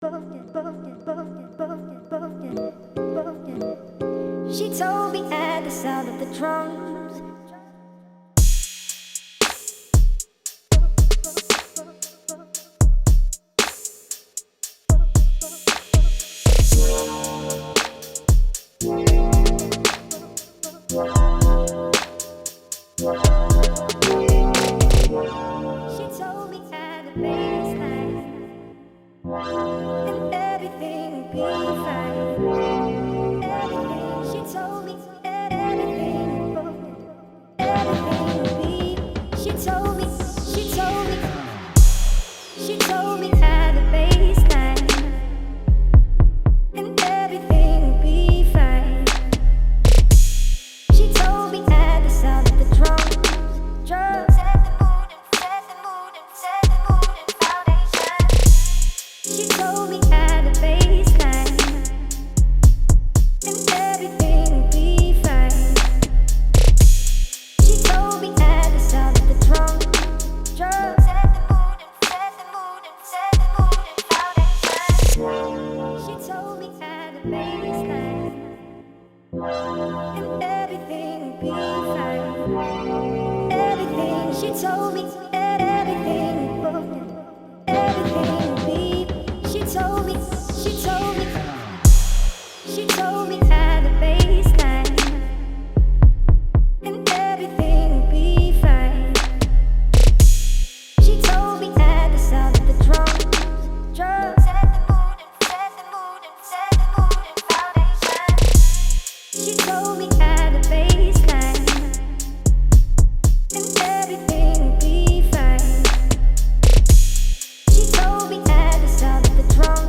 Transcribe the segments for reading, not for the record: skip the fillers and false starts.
She told me at the sound of the drums. She told me at the baseline, and everything will be fine. Everything she told me, everything will be. She told me, she told me, she told me at the baseline, and everything will be fine. She told me at the sound of the drums, drums. She told me at the baseline, and everything will be fine. She told me at the sound of the drum, drum. Set the mood and set the mood and foundation. She told me at the baseline, and everything will be fine. Everything she told me, everything will be. She told me, she told me, she told me at the baseline, and everything will be fine. She told me at the sound of the drums, drums. Set the mood and set the mood and foundation. She told me at the baseline, and everything will be fine. She told me at the sound of the drum,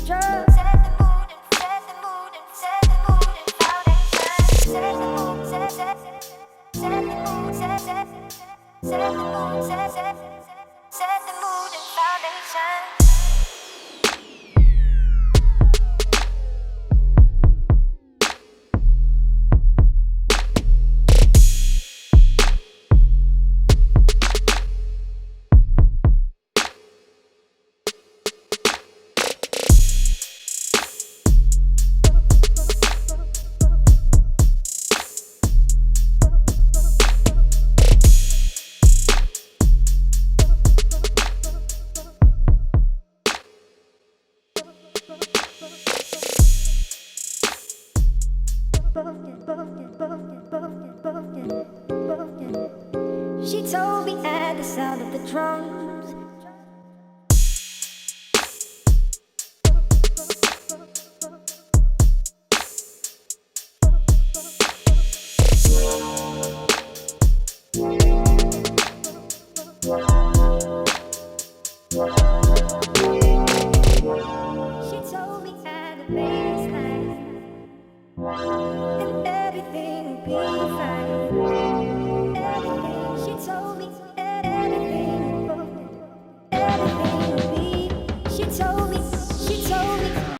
drum. Set the mood and set the mood and foundation. Set the mood, set the mood, set the mood, set the mood and foundation. She told me at the sound of the drum.